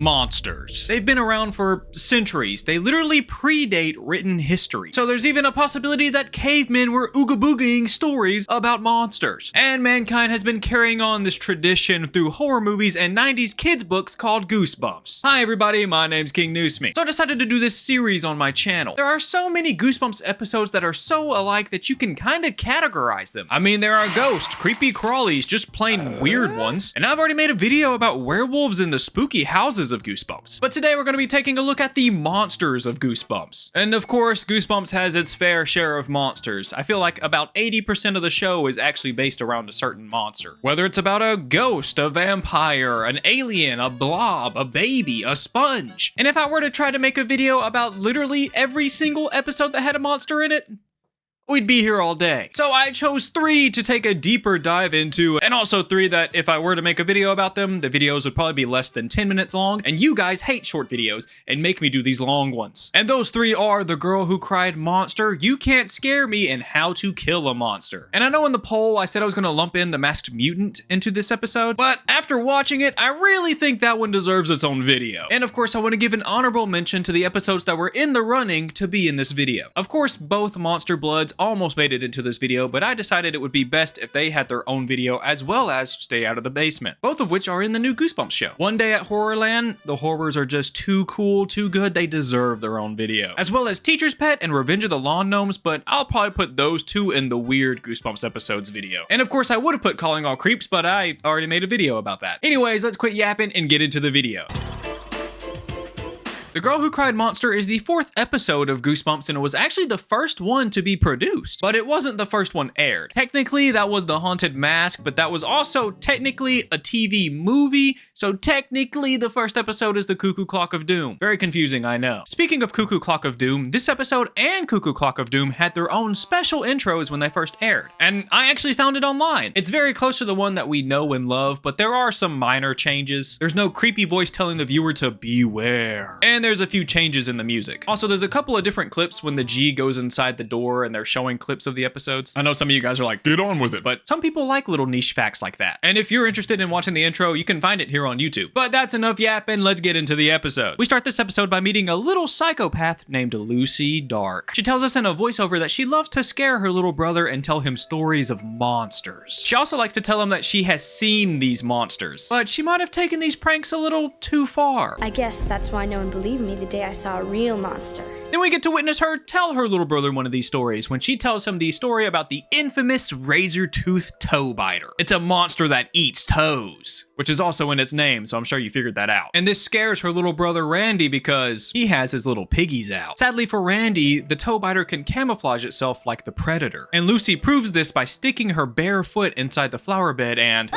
Monsters. They've been around for centuries. They literally predate written history. So there's even a possibility that cavemen were ooga-boogieing stories about monsters. And mankind has been carrying on this tradition through horror movies and 90s kids books called Goosebumps. Hi everybody, my name's King Noosme. So I decided to do this series on my channel. There are so many Goosebumps episodes that are so alike that you can kind of categorize them. I mean, there are ghosts, creepy crawlies, just plain weird ones. And I've already made a video about werewolves in the spooky houses of Goosebumps. But today we're going to be taking a look at the monsters of Goosebumps. And of course, Goosebumps has its fair share of monsters. I feel like about 80% of the show is actually based around a certain monster. Whether it's about a ghost, a vampire, an alien, a blob, a baby, a sponge. And if I were to try to make a video about literally every single episode that had a monster in it, we'd be here all day. So I chose 3 to take a deeper dive into, and also 3 that if I were to make a video about them, the videos would probably be less than 10 minutes long, and you guys hate short videos and make me do these long ones. And those 3 are The Girl Who Cried Monster, You Can't Scare Me, and How to Kill a Monster. And I know in the poll I said I was gonna lump in The Masked Mutant into this episode, but after watching it, I really think that one deserves its own video. And of course, I want to give an honorable mention to the episodes that were in the running to be in this video. Of course, both Monster Bloods almost made it into this video, but I decided it would be best if they had their own video as well as Stay Out of the Basement, both of which are in the new Goosebumps show. One Day at Horrorland, the horrors are just too cool, too good, they deserve their own video. As well as Teacher's Pet and Revenge of the Lawn Gnomes, but I'll probably put those 2 in the weird Goosebumps episodes video. And of course I would have put Calling All Creeps, but I already made a video about that. Anyways, let's quit yapping and get into the video. The Girl Who Cried Monster is the 4th episode of Goosebumps, and it was actually the first one to be produced, but it wasn't the first one aired. Technically, that was The Haunted Mask, but that was also technically a TV movie, so technically the first episode is the Cuckoo Clock of Doom. Very confusing, I know. Speaking of Cuckoo Clock of Doom, this episode and Cuckoo Clock of Doom had their own special intros when they first aired, and I actually found it online. It's very close to the one that we know and love, but there are some minor changes. There's no creepy voice telling the viewer to beware. And there's a few changes in the music. Also, there's a couple of different clips when the G goes inside the door and they're showing clips of the episodes. I know some of you guys are like, get on with it, but some people like little niche facts like that. And if you're interested in watching the intro, you can find it here on YouTube. But that's enough yapping, let's get into the episode. We start this episode by meeting a little psychopath named Lucy Dark. She tells us in a voiceover that she loves to scare her little brother and tell him stories of monsters. She also likes to tell him that she has seen these monsters, but she might have taken these pranks a little too far. I guess that's why no one believed me the day I saw a real monster. Then we get to witness her tell her little brother one of these stories when she tells him the story about the infamous razor-toothed toe biter. It's a monster that eats toes, which is also in its name, so I'm sure you figured that out. And this scares her little brother Randy because he has his little piggies out. Sadly for Randy, the toe biter can camouflage itself like the predator. And Lucy proves this by sticking her bare foot inside the flower bed and...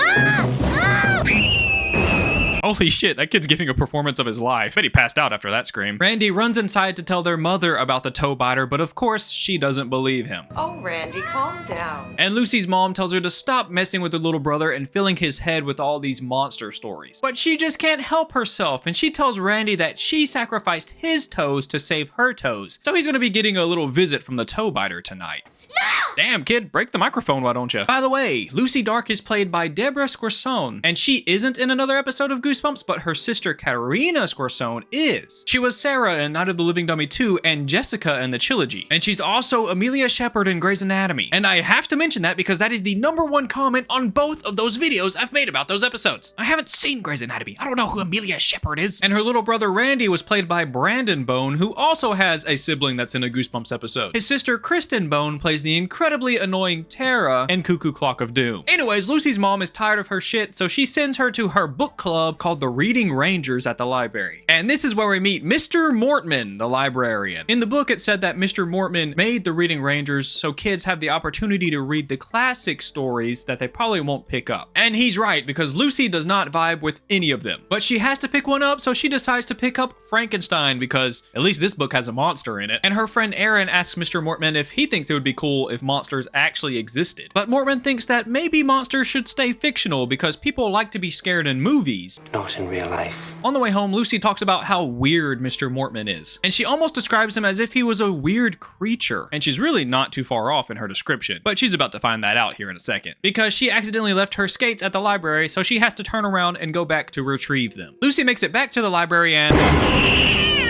Holy shit, that kid's giving a performance of his life. Bet he passed out after that scream. Randy runs inside to tell their mother about the toe biter, but of course, she doesn't believe him. Oh, Randy, calm down. And Lucy's mom tells her to stop messing with her little brother and filling his head with all these monster stories. But she just can't help herself, and she tells Randy that she sacrificed his toes to save her toes. So he's gonna be getting a little visit from the toe biter tonight. No! Damn, kid, break the microphone, why don't you? By the way, Lucy Dark is played by Deborah Squarson, and she isn't in another episode of Goosebumps, but her sister Katarina Squarson is. She was Sarah in Night of the Living Dummy 2 and Jessica in the trilogy. And she's also Amelia Shepard in Grey's Anatomy. And I have to mention that because that is the #1 comment on both of those videos I've made about those episodes. I haven't seen Grey's Anatomy. I don't know who Amelia Shepard is. And her little brother Randy was played by Brandon Bone, who also has a sibling that's in a Goosebumps episode. His sister Kristen Bone plays the incredibly annoying Tara in Cuckoo Clock of Doom. Anyways, Lucy's mom is tired of her shit, so she sends her to her book club called the Reading Rangers at the library. And this is where we meet Mr. Mortman, the librarian. In the book, it said that Mr. Mortman made the Reading Rangers so kids have the opportunity to read the classic stories that they probably won't pick up. And he's right, because Lucy does not vibe with any of them. But she has to pick one up, so she decides to pick up Frankenstein because at least this book has a monster in it. And her friend Erin asks Mr. Mortman if he thinks it would be cool cool if monsters actually existed. But Mortman thinks that maybe monsters should stay fictional because people like to be scared in movies. Not in real life. On the way home, Lucy talks about how weird Mr. Mortman is, and she almost describes him as if he was a weird creature, and she's really not too far off in her description, but she's about to find that out here in a second, because she accidentally left her skates at the library, so she has to turn around and go back to retrieve them. Lucy makes it back to the library and...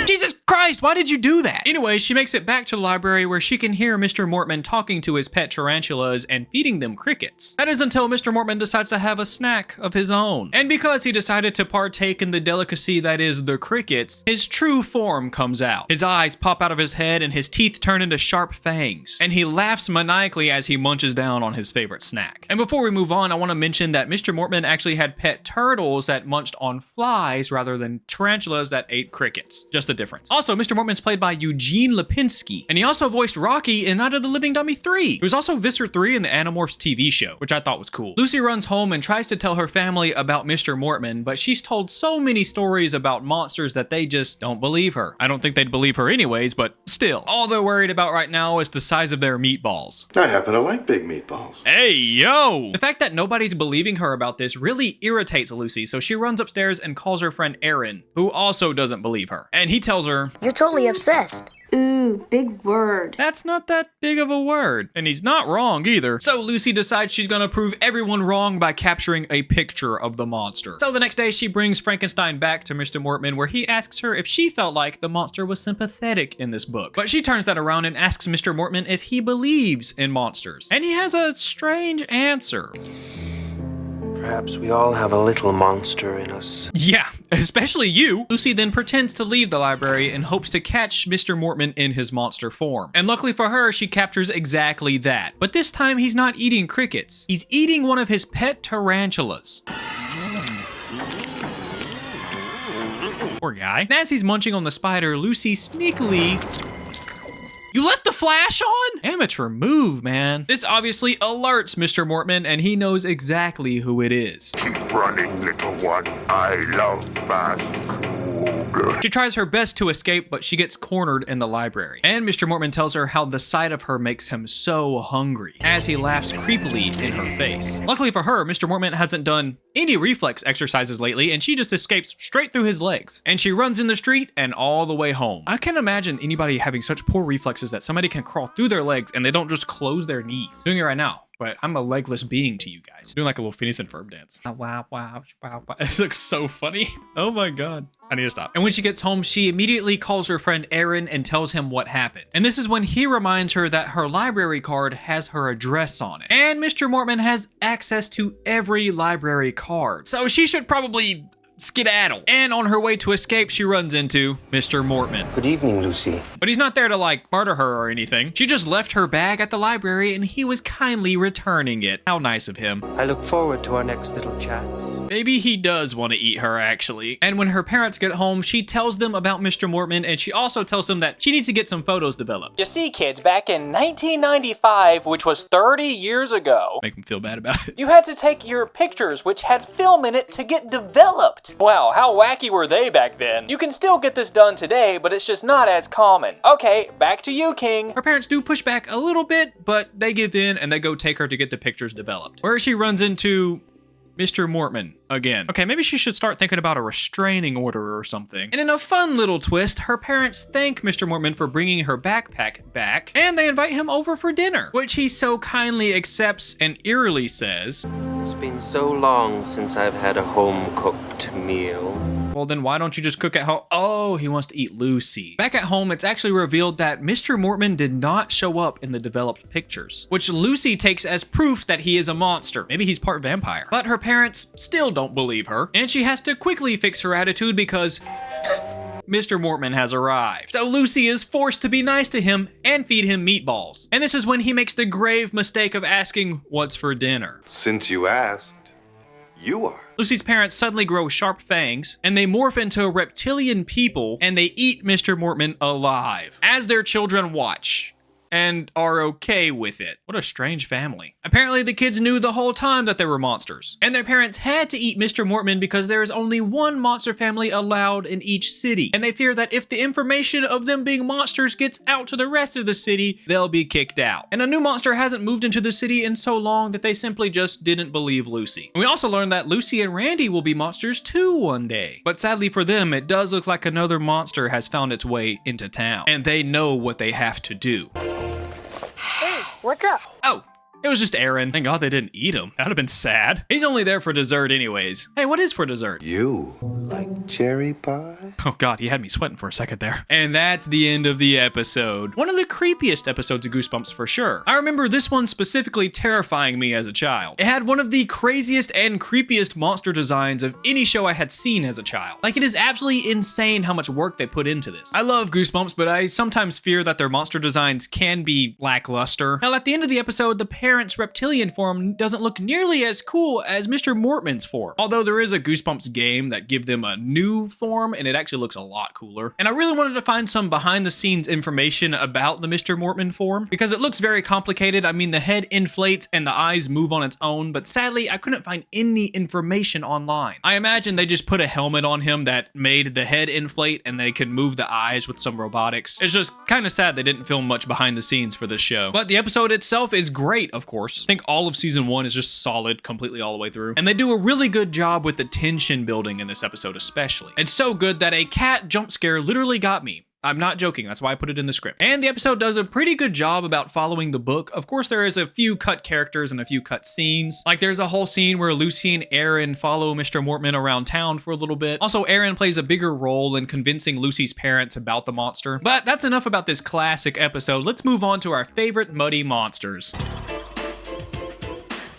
Jesus Christ, why did you do that? Anyway, she makes it back to the library where she can hear Mr. Mortman talking to his pet tarantulas and feeding them crickets. That is until Mr. Mortman decides to have a snack of his own. And because he decided to partake in the delicacy that is the crickets, his true form comes out. His eyes pop out of his head and his teeth turn into sharp fangs. And he laughs maniacally as he munches down on his favorite snack. And before we move on, I want to mention that Mr. Mortman actually had pet turtles that munched on flies rather than tarantulas that ate crickets. Just the difference. Also, Mr. Mortman's played by Eugene Lipinski, and he also voiced Rocky in Night of the Living Dummy 3. He was also Visser 3 in the Animorphs TV show, which I thought was cool. Lucy runs home and tries to tell her family about Mr. Mortman, but she's told so many stories about monsters that they just don't believe her. I don't think they'd believe her anyways, but still. All they're worried about right now is the size of their meatballs. I happen to like big meatballs. Hey, yo! The fact that nobody's believing her about this really irritates Lucy, so she runs upstairs and calls her friend Erin, who also doesn't believe her. And he tells her, You're totally obsessed. Ooh, big word. that's not that big of a word. And he's not wrong either. So Lucy decides she's gonna prove everyone wrong by capturing a picture of the monster. So the next day she brings Frankenstein back to Mr. Mortman where he asks her if she felt like the monster was sympathetic in this book. But she turns that around and asks Mr. Mortman if he believes in monsters. And he has a strange answer. Perhaps we all have a little monster in us. Yeah, especially you. Lucy then pretends to leave the library in hopes to catch Mr. Mortman in his monster form. And luckily for her, she captures exactly that. But this time he's not eating crickets. He's eating one of his pet tarantulas. Poor guy. And as he's munching on the spider, Lucy sneakily... You left the flash on? Amateur move, man. This obviously alerts Mr. Mortman, and he knows exactly who it is. Keep running, little one. I love fast food. She tries her best to escape, but she gets cornered in the library. And Mr. Mortman tells her how the sight of her makes him so hungry, as he laughs creepily in her face. Luckily for her, Mr. Mortman hasn't done any reflex exercises lately, and she just escapes straight through his legs. And she runs in the street and all the way home. I can't imagine anybody having such poor reflexes that somebody can crawl through their legs and they don't just close their knees. Doing it right now, but I'm a legless being to you guys. Doing like a little Phineas and Ferb dance. Wow, wow, wow, wow. This looks so funny. Oh my God. I need to stop. And when she gets home, she immediately calls her friend Aaron and tells him what happened. And this is when he reminds her that her library card has her address on it. And Mr. Mortman has access to every library card. So she should probably skedaddle. And on her way to escape, she runs into Mr. Mortman. Good evening, Lucy. But he's not there to like murder her or anything. She just left her bag at the library and he was kindly returning it. How nice of him. I look forward to our next little chat. Maybe he does want to eat her, actually. And when her parents get home, she tells them about Mr. Mortman, and she also tells them that she needs to get some photos developed. You see, kids, back in 1995, which was 30 years ago, make them feel bad about it, you had to take your pictures, which had film in it, to get developed. Wow, how wacky were they back then? You can still get this done today, but it's just not as common. Okay, back to you, King. Her parents do push back a little bit, but they give in and they go take her to get the pictures developed. Where she runs into Mr. Mortman again. Okay, maybe she should start thinking about a restraining order or something. And in a fun little twist, her parents thank Mr. Mortman for bringing her backpack back, and they invite him over for dinner, which he so kindly accepts and eerily says, It's been so long since I've had a home-cooked meal. Well, then why don't you just cook at home? Oh, he wants to eat Lucy. Back at home, it's actually revealed that Mr. Mortman did not show up in the developed pictures, which Lucy takes as proof that he is a monster. Maybe he's part vampire. But her parents still don't believe her, and she has to quickly fix her attitude because Mr. Mortman has arrived. So Lucy is forced to be nice to him and feed him meatballs. And this is when he makes the grave mistake of asking what's for dinner. Since you asked, you are. Lucy's parents suddenly grow sharp fangs, and they morph into reptilian people, and they eat Mr. Mortman alive as their children watch. and are okay with it. What a strange family. Apparently, the kids knew the whole time that they were monsters, and their parents had to eat Mr. Mortman because there is only one monster family allowed in each city, and they fear that if the information of them being monsters gets out to the rest of the city, they'll be kicked out. And a new monster hasn't moved into the city in so long that they simply just didn't believe Lucy. We also learned that Lucy and Randy will be monsters too one day, but sadly for them, it does look like another monster has found its way into town, and they know what they have to do. Hey, what's up? Oh, it was just Aaron. Thank God they didn't eat him. That'd have been sad. He's only there for dessert anyways. Hey, what is for dessert? You like cherry pie? Oh God, he had me sweating for a second there. And that's the end of the episode. One of the creepiest episodes of Goosebumps for sure. I remember this one specifically terrifying me as a child. It had one of the craziest and creepiest monster designs of any show I had seen as a child. Like, it is absolutely insane how much work they put into this. I love Goosebumps, but I sometimes fear that their monster designs can be lackluster. Now, at the end of the episode, the parents' reptilian form doesn't look nearly as cool as Mr. Mortman's form. Although there is a Goosebumps game that give them a new form, and it actually looks a lot cooler. And I really wanted to find some behind the scenes information about the Mr. Mortman form, because it looks very complicated. I mean, the head inflates and the eyes move on its own, but sadly, I couldn't find any information online. I imagine they just put a helmet on him that made the head inflate and they could move the eyes with some robotics. It's just kind of sad they didn't film much behind the scenes for this show. But the episode itself is great, of course. I think all of season 1 is just solid completely all the way through. And they do a really good job with the tension building in this episode especially. It's so good that a cat jump scare literally got me. I'm not joking, that's why I put it in the script. And the episode does a pretty good job about following the book. Of course, there is a few cut characters and a few cut scenes. Like, there's a whole scene where Lucy and Aaron follow Mr. Mortman around town for a little bit. Also, Aaron plays a bigger role in convincing Lucy's parents about the monster. But that's enough about this classic episode. Let's move on to our favorite muddy monsters.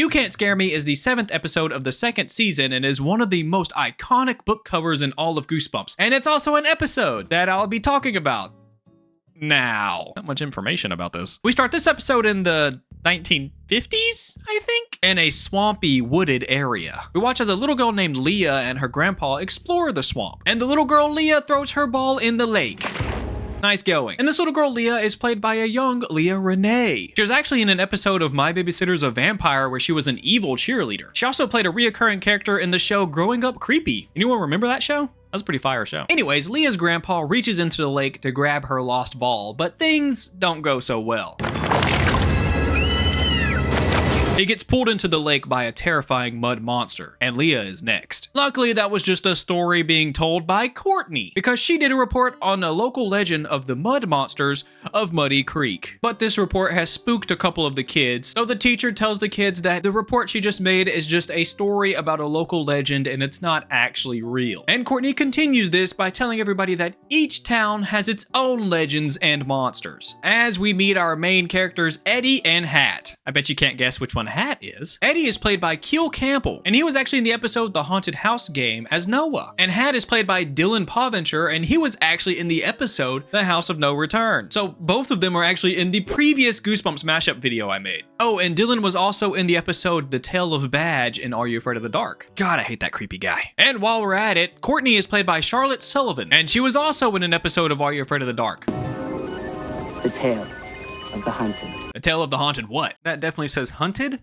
You Can't Scare Me is the 7th episode of the 2nd season and is one of the most iconic book covers in all of Goosebumps. And it's also an episode that I'll be talking about now. Not much information about this. We start this episode in the 1950s, I think, in a swampy, wooded area. We watch as a little girl named Leah and her grandpa explore the swamp. And the little girl Leah throws her ball in the lake. Nice going. And this little girl, Leah, is played by a young Leah Renee. She was actually in an episode of My Babysitter's a Vampire where she was an evil cheerleader. She also played a reoccurring character in the show Growing Up Creepy. Anyone remember that show? That was a pretty fire show. Anyways, Leah's grandpa reaches into the lake to grab her lost ball, but things don't go so well. He gets pulled into the lake by a terrifying mud monster, and Leah is next. Luckily, that was just a story being told by Courtney, because she did a report on a local legend of the mud monsters of Muddy Creek. But this report has spooked a couple of the kids, so the teacher tells the kids that the report she just made is just a story about a local legend and it's not actually real. And Courtney continues this by telling everybody that each town has its own legends and monsters, as we meet our main characters Eddie and Hat. I bet you can't guess which one Hat is. Eddie is played by Keel Campbell, and he was actually in the episode The Haunted House Game as Noah. And Hat is played by Dylan Poventure, and he was actually in the episode The House of No Return. So both of them were actually in the previous Goosebumps mashup video I made. Oh, and Dylan was also in the episode The Tale of Badge in Are You Afraid of the Dark? God, I hate that creepy guy. And while we're at it, Courtney is played by Charlotte Sullivan, and she was also in an episode of Are You Afraid of the Dark? The Tale of the Hunted. The Tale of the Haunted what? That definitely says hunted?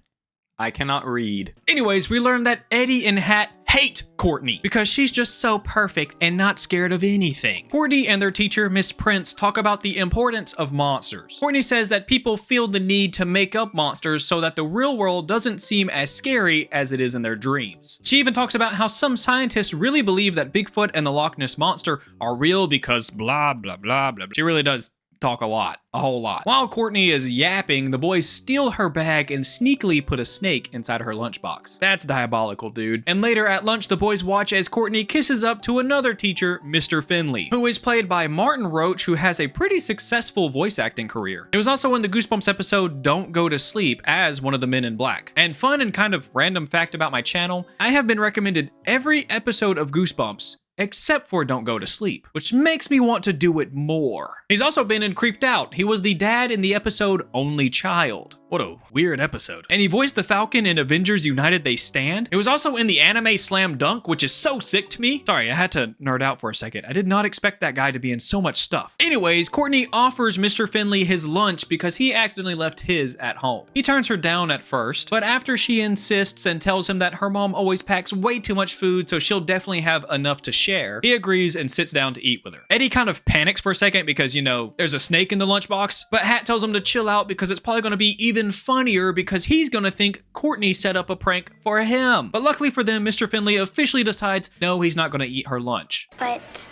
I cannot read. Anyways, we learned that Eddie and Hat hate Courtney because she's just so perfect and not scared of anything. Courtney and their teacher, Miss Prince, talk about the importance of monsters. Courtney says that people feel the need to make up monsters so that the real world doesn't seem as scary as it is in their dreams. She even talks about how some scientists really believe that Bigfoot and the Loch Ness Monster are real because blah, blah, blah, blah. She really does talk a lot. A whole lot. While Courtney is yapping, the boys steal her bag and sneakily put a snake inside her lunchbox. That's diabolical, dude. And later at lunch, the boys watch as Courtney kisses up to another teacher, Mr. Finley, who is played by Martin Roach, who has a pretty successful voice acting career. He was also in the Goosebumps episode Don't Go to Sleep as one of the men in black. And fun and kind of random fact about my channel, I have been recommended every episode of Goosebumps except for Don't Go to Sleep, which makes me want to do it more. He's also been in Creeped Out. He was the dad in the episode Only Child. What a weird episode. And he voiced the Falcon in Avengers United They Stand. It was also in the anime Slam Dunk, which is so sick to me. Sorry, I had to nerd out for a second. I did not expect that guy to be in so much stuff. Anyways, Courtney offers Mr. Finley his lunch because he accidentally left his at home. He turns her down at first, but after she insists and tells him that her mom always packs way too much food, so she'll definitely have enough to share, he agrees and sits down to eat with her. Eddie kind of panics for a second because, you know, there's a snake in the lunchbox, but Hat tells him to chill out because it's probably going to be even funnier because he's gonna think Courtney set up a prank for him. But luckily for them, Mr. Finley officially decides no, he's not gonna eat her lunch. But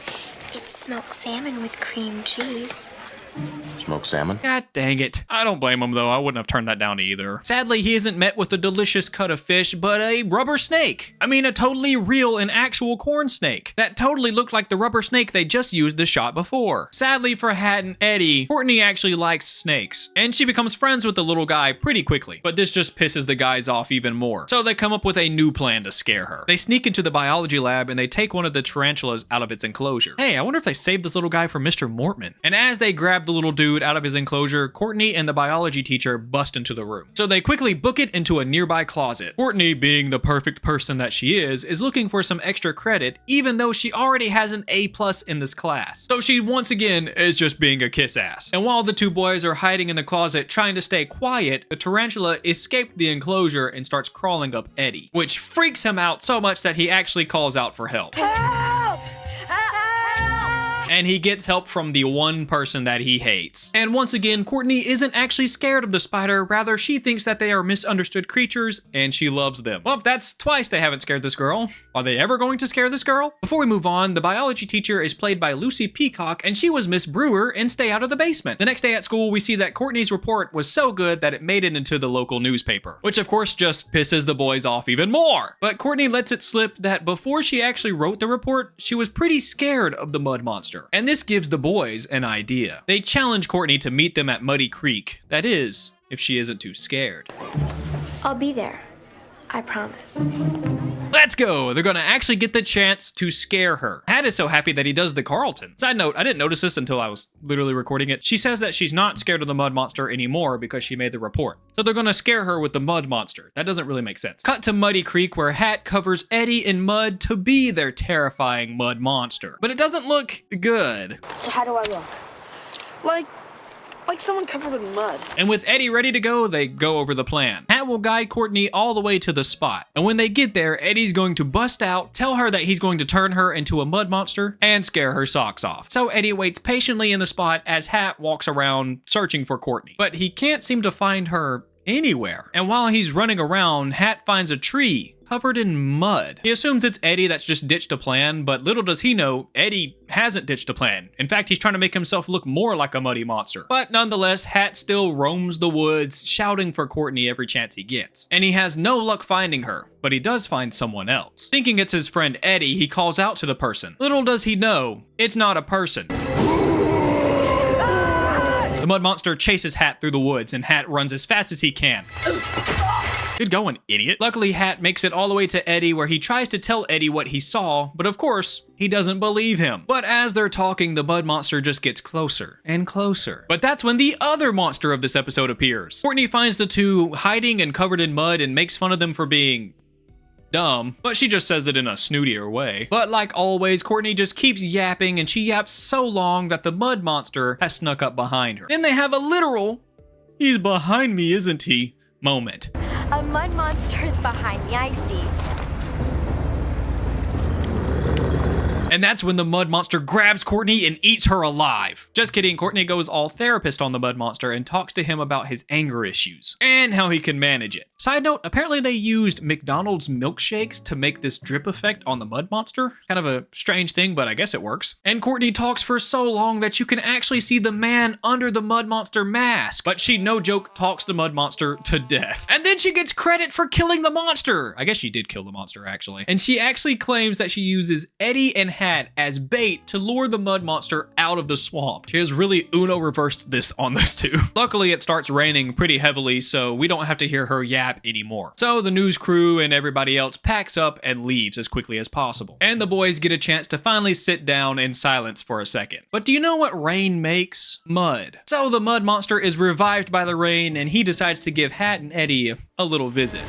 it's smoked salmon with cream cheese. Smoked salmon? God dang it. I don't blame him though, I wouldn't have turned that down either. Sadly, he isn't met with a delicious cut of fish, but a rubber snake. I mean, a totally real and actual corn snake. That totally looked like the rubber snake they just used the shot before. Sadly for Hat and Eddie, Courtney actually likes snakes, and she becomes friends with the little guy pretty quickly, but this just pisses the guys off even more. So they come up with a new plan to scare her. They sneak into the biology lab and they take one of the tarantulas out of its enclosure. Hey, I wonder if they saved this little guy from Mr. Mortman. And as they grab the little dude out of his enclosure, Courtney and the biology teacher bust into the room. So they quickly book it into a nearby closet. Courtney, being the perfect person that she is looking for some extra credit, even though she already has an A+ in this class. So she once again is just being a kiss ass. And while the two boys are hiding in the closet trying to stay quiet, the tarantula escaped the enclosure and starts crawling up Eddie, which freaks him out so much that he actually calls out for help. Help! And he gets help from the one person that he hates. And once again, Courtney isn't actually scared of the spider, rather she thinks that they are misunderstood creatures and she loves them. Well, that's twice they haven't scared this girl. Are they ever going to scare this girl? Before we move on, the biology teacher is played by Lucy Peacock and she was Miss Brewer in Stay Out of the Basement. The next day at school, we see that Courtney's report was so good that it made it into the local newspaper, which of course just pisses the boys off even more. But Courtney lets it slip that before she actually wrote the report, she was pretty scared of the mud monster. And this gives the boys an idea. They challenge Courtney to meet them at Muddy Creek. That is, if she isn't too scared. I'll be there. I promise. Let's go! They're gonna actually get the chance to scare her. Hat is so happy that he does the Carlton. Side note, I didn't notice this until I was literally recording it. She says that she's not scared of the mud monster anymore because she made the report. So they're gonna scare her with the mud monster. That doesn't really make sense. Cut to Muddy Creek where Hat covers Eddie in mud to be their terrifying mud monster. But it doesn't look good. So how do I look? Like someone covered with mud. And with Eddie ready to go, they go over the plan. Hat will guide Courtney all the way to the spot. And when they get there, Eddie's going to bust out, tell her that he's going to turn her into a mud monster, and scare her socks off. So Eddie waits patiently in the spot as Hat walks around searching for Courtney. But he can't seem to find her anywhere. And while he's running around, Hat finds a tree covered in mud. He assumes it's Eddie that's just ditched a plan, but little does he know, Eddie hasn't ditched a plan. In fact, he's trying to make himself look more like a muddy monster. But nonetheless, Hat still roams the woods, shouting for Courtney every chance he gets. And he has no luck finding her, but he does find someone else. Thinking it's his friend Eddie, he calls out to the person. Little does he know, it's not a person. The mud monster chases Hat through the woods, and Hat runs as fast as he can. Good going, idiot. Luckily, Hat makes it all the way to Eddie where he tries to tell Eddie what he saw, but of course, he doesn't believe him. But as they're talking, the mud monster just gets closer and closer. But that's when the other monster of this episode appears. Courtney finds the two hiding and covered in mud and makes fun of them for being dumb, but she just says it in a snootier way. But like always, Courtney just keeps yapping and she yaps so long that the mud monster has snuck up behind her. Then they have a literal, "He's behind me, isn't he?" moment. A mud monster is behind me, I see. And that's when the mud monster grabs Courtney and eats her alive. Just kidding, Courtney goes all therapist on the mud monster and talks to him about his anger issues and how he can manage it. Side note, apparently they used McDonald's milkshakes to make this drip effect on the mud monster. Kind of a strange thing, but I guess it works. And Courtney talks for so long that you can actually see the man under the mud monster mask. But she, no joke, talks the mud monster to death. And then she gets credit for killing the monster. I guess she did kill the monster, actually. And she actually claims that she uses Eddie and Hat as bait to lure the mud monster out of the swamp. She has really Uno reversed this on those two. Luckily, it starts raining pretty heavily, so we don't have to hear her yap anymore. So the news crew and everybody else packs up and leaves as quickly as possible. And the boys get a chance to finally sit down in silence for a second. But do you know what rain makes? Mud. So the mud monster is revived by the rain, and he decides to give Hat and Eddie a little visit.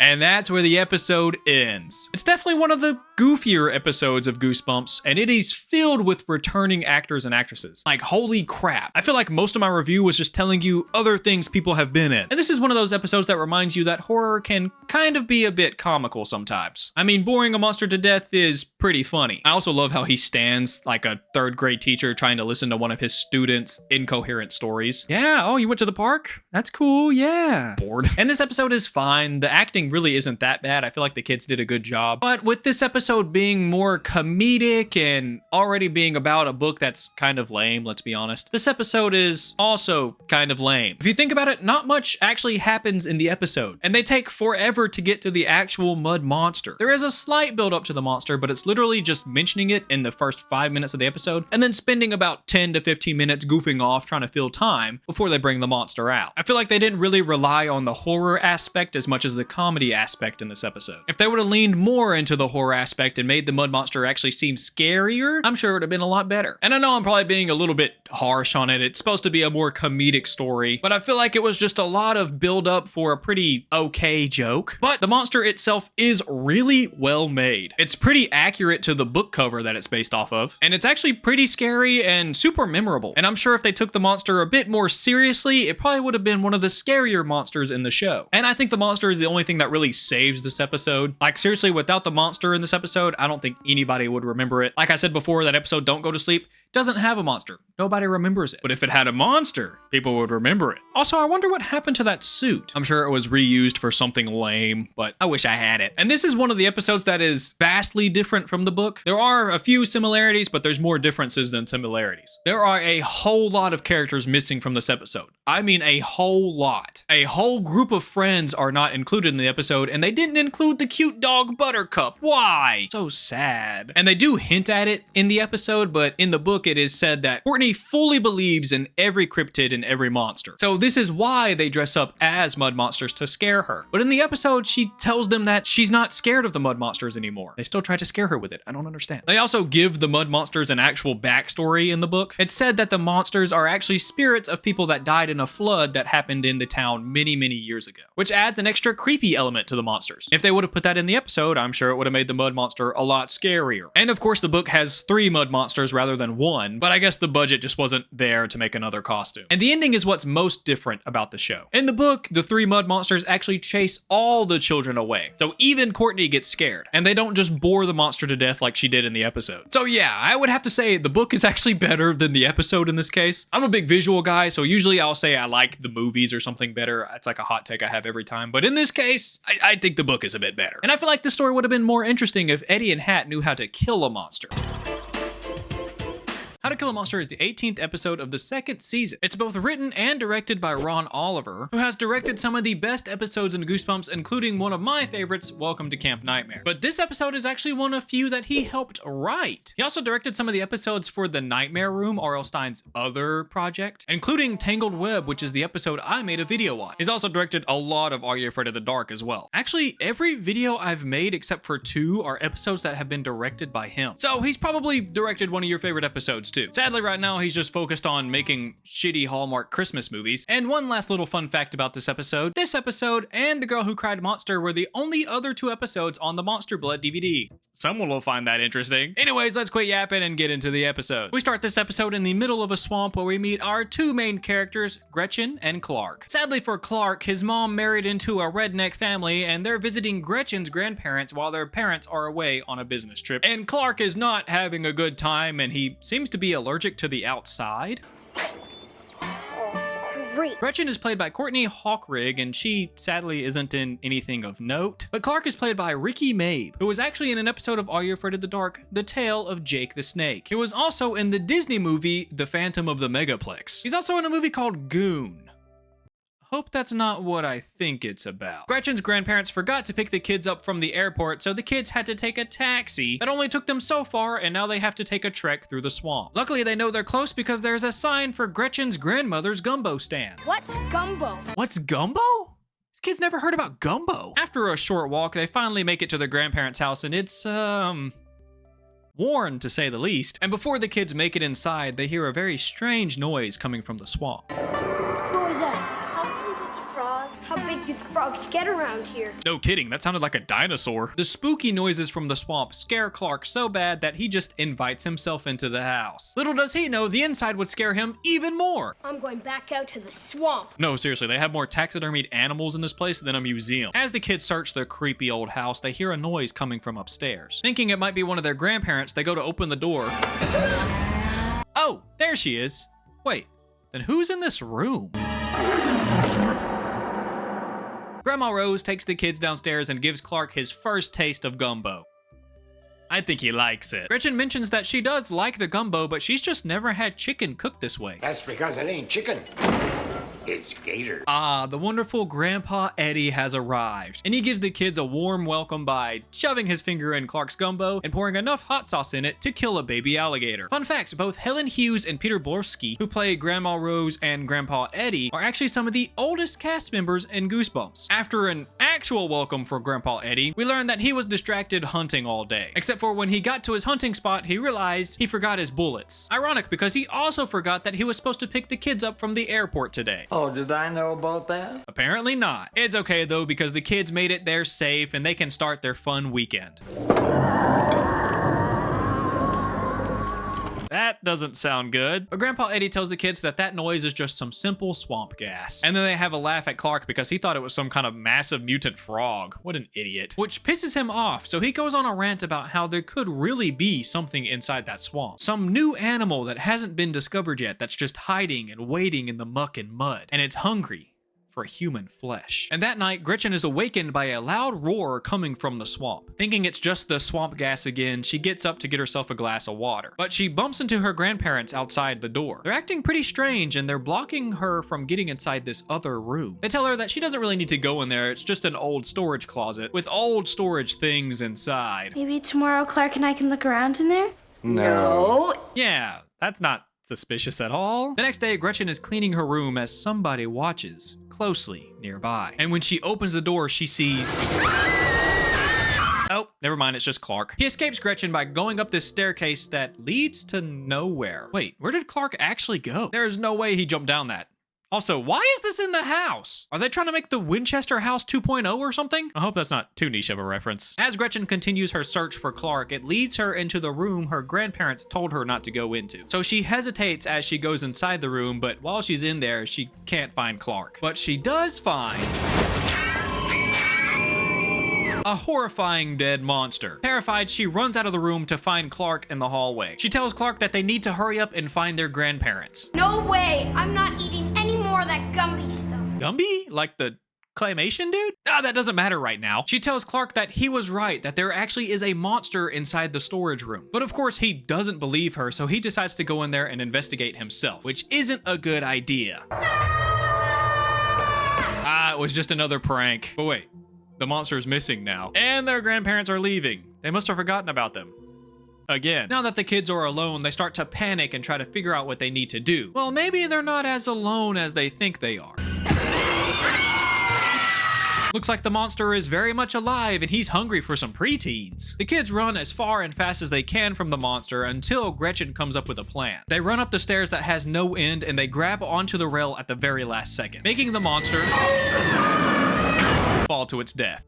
And that's where the episode ends. It's definitely one of the goofier episodes of Goosebumps, and it is filled with returning actors and actresses. Like, holy crap. I feel like most of my review was just telling you other things people have been in. And this is one of those episodes that reminds you that horror can kind of be a bit comical sometimes. I mean, boring a monster to death is pretty funny. I also love how he stands like a third grade teacher trying to listen to one of his students' incoherent stories. Yeah, oh, you went to the park? That's cool, yeah. Bored. And this episode is fine. The acting really isn't that bad. I feel like the kids did a good job. But with this episode being more comedic and already being about a book that's kind of lame, let's be honest, this episode is also kind of lame. If you think about it, not much actually happens in the episode, and they take forever to get to the actual mud monster. There is a slight build up to the monster, but it's literally just mentioning it in the first 5 minutes of the episode, and then spending about 10 to 15 minutes goofing off trying to fill time before they bring the monster out. I feel like they didn't really rely on the horror aspect as much as the comedy aspect in this episode. If they would have leaned more into the horror aspect and made the mud monster actually seem scarier, I'm sure it would have been a lot better. And I know I'm probably being a little bit harsh on it. It's supposed to be a more comedic story, but I feel like it was just a lot of build up for a pretty okay joke. But the monster itself is really well made. It's pretty accurate to the book cover that it's based off of, and it's actually pretty scary and super memorable. And I'm sure if they took the monster a bit more seriously, it probably would have been one of the scarier monsters in the show. And I think the monster is the only thing that really saves this episode. Like, seriously, without the monster in this episode, I don't think anybody would remember it. Like I said before, that episode Don't Go to Sleep doesn't have a monster. Nobody remembers it. But if it had a monster, people would remember it. Also, I wonder what happened to that suit. I'm sure it was reused for something lame, but I wish I had it. And this is one of the episodes that is vastly different from the book. There are a few similarities, but there's more differences than similarities. There are a whole lot of characters missing from this episode. I mean, a whole lot. A whole group of friends are not included in the episode, and they didn't include the cute dog Buttercup. Why? So sad. And they do hint at it in the episode, but in the book it is said that Courtney fully believes in every cryptid and every monster. So this is why they dress up as mud monsters to scare her. But in the episode, she tells them that she's not scared of the mud monsters anymore. They still try to scare her with it. I don't understand. They also give the mud monsters an actual backstory in the book. It's said that the monsters are actually spirits of people that died in a flood that happened in the town many, many years ago, which adds an extra creepy element to the monsters. If they would have put that in the episode, I'm sure it would have made the mud monster a lot scarier. And of course, the book has 3 mud monsters rather than 1, but I guess the budget just wasn't there to make another costume. And the ending is what's most different about the show. In the book, the 3 mud monsters actually chase all the children away. So even Courtney gets scared, and they don't just bore the monster to death like she did in the episode. So yeah, I would have to say the book is actually better than the episode in this case. I'm a big visual guy, so usually I'll say I like the movies or something better. It's like a hot take I have every time. But in this case, I think the book is a bit better. And I feel like the story would have been more interesting if Eddie and Hat knew how to kill a monster. How to Kill a Monster is the 18th episode of the 2nd season. It's both written and directed by Ron Oliver, who has directed some of the best episodes in Goosebumps, including one of my favorites, Welcome to Camp Nightmare. But this episode is actually one of few that he helped write. He also directed some of the episodes for The Nightmare Room, R.L. Stine's other project, including Tangled Web, which is the episode I made a video on. He's also directed a lot of Are You Afraid of the Dark as well. Actually, every video I've made except for 2 are episodes that have been directed by him. So he's probably directed one of your favorite episodes too. Sadly, right now he's just focused on making shitty Hallmark Christmas movies. And one last little fun fact about this episode and The Girl Who Cried Monster were the only other 2 episodes on the Monster Blood DVD. Someone will find that interesting. Anyways, let's quit yapping and get into the episode. We start this episode in the middle of a swamp where we meet our 2 main characters, Gretchen and Clark. Sadly for Clark, his mom married into a redneck family and they're visiting Gretchen's grandparents while their parents are away on a business trip. And Clark is not having a good time and he seems to be allergic to the outside. Great. Gretchen is played by Courtney Hawkrig, and she sadly isn't in anything of note. But Clark is played by Ricky Mabe, who was actually in an episode of Are You Afraid of the Dark? The Tale of Jake the Snake. He was also in the Disney movie The Phantom of the Megaplex. He's also in a movie called Goon. Hope that's not what I think it's about. Gretchen's grandparents forgot to pick the kids up from the airport, so the kids had to take a taxi that only took them so far, and now they have to take a trek through the swamp. Luckily, they know they're close because there's a sign for Gretchen's grandmother's gumbo stand. What's gumbo? What's gumbo? This kid's never heard about gumbo. After a short walk, they finally make it to their grandparents' house, and it's, worn, to say the least. And before the kids make it inside, they hear a very strange noise coming from the swamp. What was that? Probably just a frog. How big do the frogs get around here? No kidding, that sounded like a dinosaur. The spooky noises from the swamp scare Clark so bad that he just invites himself into the house. Little does he know the inside would scare him even more. I'm going back out to the swamp. No, seriously, they have more taxidermied animals in this place than a museum. As the kids search their creepy old house, they hear a noise coming from upstairs. Thinking it might be one of their grandparents, they go to open the door. Oh, there she is. Wait, then who's in this room? Grandma Rose takes the kids downstairs and gives Clark his first taste of gumbo. I think he likes it. Gretchen mentions that she does like the gumbo, but she's just never had chicken cooked this way. That's because it ain't chicken. It's gator. Ah, the wonderful Grandpa Eddie has arrived, and he gives the kids a warm welcome by shoving his finger in Clark's gumbo and pouring enough hot sauce in it to kill a baby alligator. Fun fact, both Helen Hughes and Peter Borski, who play Grandma Rose and Grandpa Eddie, are actually some of the oldest cast members in Goosebumps. After an actual welcome for Grandpa Eddie, we learn that he was distracted hunting all day, except for when he got to his hunting spot, he realized he forgot his bullets. Ironic, because he also forgot that he was supposed to pick the kids up from the airport today. Oh, did I know about that? Apparently not. It's okay though, because the kids made it there safe and they can start their fun weekend. That doesn't sound good. But Grandpa Eddie tells the kids that that noise is just some simple swamp gas. And then they have a laugh at Clark because he thought it was some kind of massive mutant frog. What an idiot. Which pisses him off, so he goes on a rant about how there could really be something inside that swamp. Some new animal that hasn't been discovered yet that's just hiding and waiting in the muck and mud. And it's hungry for human flesh. And that night, Gretchen is awakened by a loud roar coming from the swamp. Thinking it's just the swamp gas again, she gets up to get herself a glass of water. But she bumps into her grandparents outside the door. They're acting pretty strange and they're blocking her from getting inside this other room. They tell her that she doesn't really need to go in there, it's just an old storage closet with old storage things inside. Maybe tomorrow Clark and I can look around in there? No. Yeah, that's not suspicious at all. The next day, Gretchen is cleaning her room as somebody watches closely nearby. And when she opens the door, she sees... Oh, never mind, it's just Clark. He escapes Gretchen by going up this staircase that leads to nowhere. Wait, where did Clark actually go? There's no way he jumped down that. Also, why is this in the house? Are they trying to make the Winchester House 2.0 or something? I hope that's not too niche of a reference. As Gretchen continues her search for Clark, it leads her into the room her grandparents told her not to go into. So she hesitates as she goes inside the room, but while she's in there, she can't find Clark. But she does find... a horrifying dead monster. Terrified, she runs out of the room to find Clark in the hallway. She tells Clark that they need to hurry up and find their grandparents. No way! I'm not eating any more of that Gumby stuff. Gumby? Like the claymation dude? Ah, that doesn't matter right now. She tells Clark that he was right, that there actually is a monster inside the storage room. But of course, he doesn't believe her, so he decides to go in there and investigate himself, which isn't a good idea. Ah, it was just another prank. But wait. The monster is missing now, and their grandparents are leaving. They must have forgotten about them. Again. Now that the kids are alone, they start to panic and try to figure out what they need to do. Well, maybe they're not as alone as they think they are. Looks like the monster is very much alive and he's hungry for some preteens. The kids run as far and fast as they can from the monster until Gretchen comes up with a plan. They run up the stairs that has no end and they grab onto the rail at the very last second, making the monster fall to its death.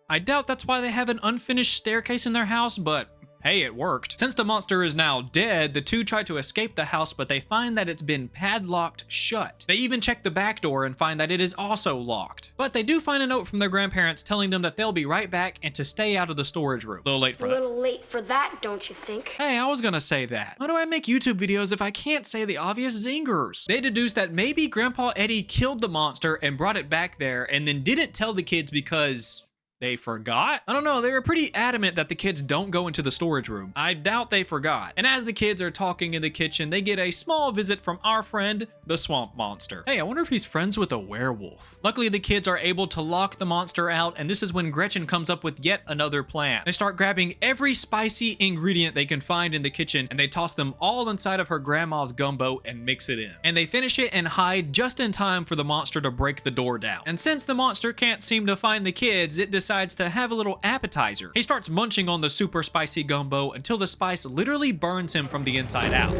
I doubt that's why they have an unfinished staircase in their house, but hey, it worked. Since the monster is now dead, the two try to escape the house, but they find that it's been padlocked shut. They even check the back door and find that it is also locked. But they do find a note from their grandparents telling them that they'll be right back and to stay out of the storage room. A little late for that. A little late for that, don't you think? Hey, I was gonna say that. Why do I make YouTube videos if I can't say the obvious zingers? They deduce that maybe Grandpa Eddie killed the monster and brought it back there and then didn't tell the kids because they forgot? I don't know, they were pretty adamant that the kids don't go into the storage room. I doubt they forgot. And as the kids are talking in the kitchen, they get a small visit from our friend, the swamp monster. Hey, I wonder if he's friends with a werewolf. Luckily, the kids are able to lock the monster out, and this is when Gretchen comes up with yet another plan. They start grabbing every spicy ingredient they can find in the kitchen, and they toss them all inside of her grandma's gumbo and mix it in. And they finish it and hide just in time for the monster to break the door down. And since the monster can't seem to find the kids, it decides to have a little appetizer. He starts munching on the super spicy gumbo until the spice literally burns him from the inside out.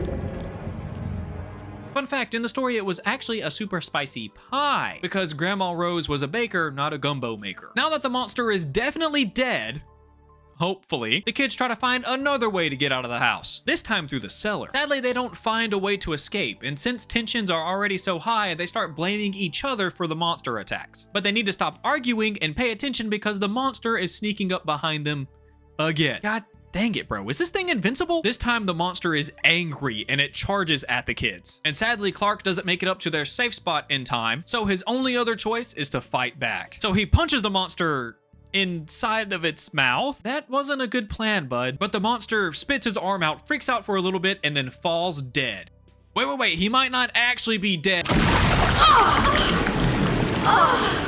Fun fact, in the story, it was actually a super spicy pie because Grandma Rose was a baker, not a gumbo maker. Now that the monster is definitely dead, hopefully, the kids try to find another way to get out of the house, this time through the cellar. Sadly, they don't find a way to escape, and since tensions are already so high, they start blaming each other for the monster attacks. But they need to stop arguing and pay attention because the monster is sneaking up behind them again. God dang it, bro. Is this thing invincible? This time the monster is angry and it charges at the kids. And sadly, Clark doesn't make it up to their safe spot in time, so his only other choice is to fight back. So he punches the monster inside of its mouth. That wasn't a good plan, bud. But the monster spits his arm out, freaks out for a little bit, and then falls dead. Wait. He might not actually be dead.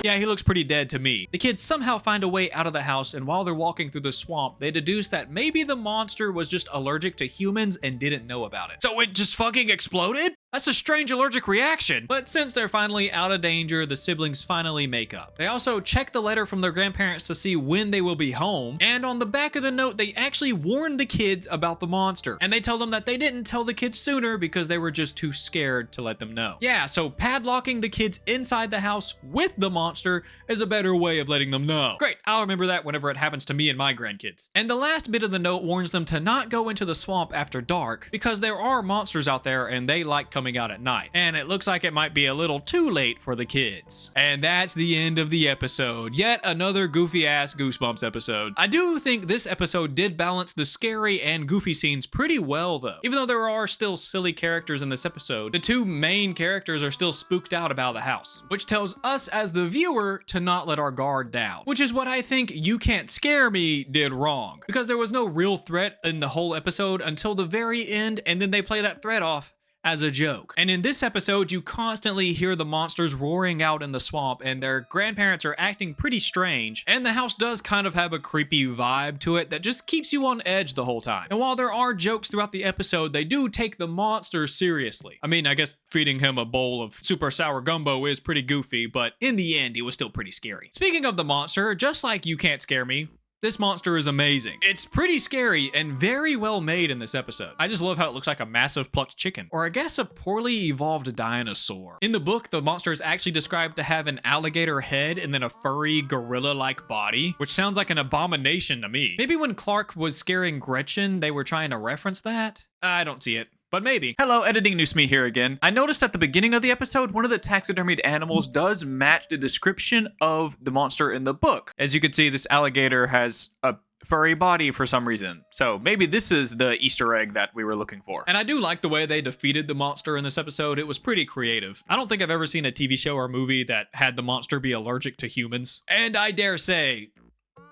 Yeah, he looks pretty dead to me. The kids somehow find a way out of the house, and while they're walking through the swamp, they deduce that maybe the monster was just allergic to humans and didn't know about it. So it just fucking exploded? That's a strange allergic reaction. But since they're finally out of danger, the siblings finally make up. They also check the letter from their grandparents to see when they will be home. And on the back of the note, they actually warn the kids about the monster. And they tell them that they didn't tell the kids sooner because they were just too scared to let them know. Yeah, so padlocking the kids inside the house with the monster is a better way of letting them know. Great, I'll remember that whenever it happens to me and my grandkids. And the last bit of the note warns them to not go into the swamp after dark because there are monsters out there and they like coming out at night. And it looks like it might be a little too late for the kids. And that's the end of the episode. Yet another goofy ass Goosebumps episode. I do think this episode did balance the scary and goofy scenes pretty well though. Even though there are still silly characters in this episode, the two main characters are still spooked out about the house, which tells us as the viewer to not let our guard down, which is what I think You Can't Scare Me did wrong, because there was no real threat in the whole episode until the very end, and then they play that threat off as a joke. And in this episode, you constantly hear the monsters roaring out in the swamp, and their grandparents are acting pretty strange, and the house does kind of have a creepy vibe to it that just keeps you on edge the whole time. And while there are jokes throughout the episode, they do take the monster seriously. I mean, I guess feeding him a bowl of super sour gumbo is pretty goofy, but in the end, it was still pretty scary. Speaking of the monster, just like You Can't Scare Me, this monster is amazing. It's pretty scary and very well made in this episode. I just love how it looks like a massive plucked chicken, or I guess a poorly evolved dinosaur. In the book, the monster is actually described to have an alligator head and then a furry gorilla-like body, which sounds like an abomination to me. Maybe when Clark was scaring Gretchen, they were trying to reference that? I don't see it, but maybe. Hello, Editing News Me here again. I noticed at the beginning of the episode, one of the taxidermied animals does match the description of the monster in the book. As you can see, this alligator has a furry body for some reason. So maybe this is the Easter egg that we were looking for. And I do like the way they defeated the monster in this episode. It was pretty creative. I don't think I've ever seen a TV show or movie that had the monster be allergic to humans. And I dare say,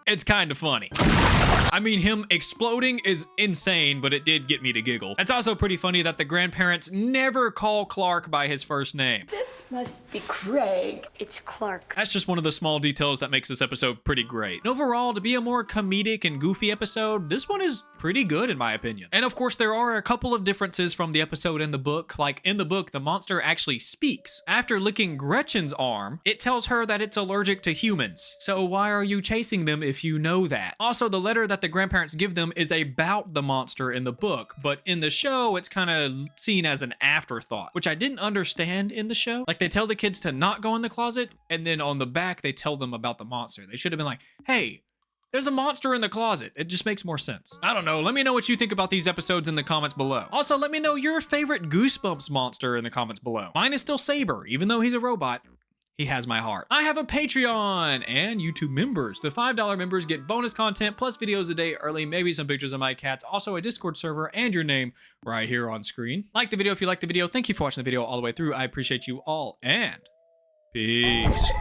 it's kind of funny. I mean, him exploding is insane, but it did get me to giggle. It's also pretty funny that the grandparents never call Clark by his first name. This must be Craig. It's Clark. That's just one of the small details that makes this episode pretty great. And overall, to be a more comedic and goofy episode, this one is pretty good in my opinion. And of course, there are a couple of differences from the episode in the book. Like in the book, the monster actually speaks. After licking Gretchen's arm, it tells her that it's allergic to humans. So why are you chasing them if you know that? Also, the letter that the grandparents give them is about the monster in the book, but in the show, it's kind of seen as an afterthought, which I didn't understand in the show. Like they tell the kids to not go in the closet, and then on the back, they tell them about the monster. They should have been like, hey, there's a monster in the closet. It just makes more sense. I don't know. Let me know what you think about these episodes in the comments below. Also, let me know your favorite Goosebumps monster in the comments below. Mine is still Saber, even though he's a robot. He has my heart. I have a Patreon and YouTube members. The $5 members get bonus content plus videos a day early, maybe some pictures of my cats, also a Discord server, and your name right here on screen. Like the video if you like the video. Thank you for watching the video all the way through. I appreciate you all, and peace.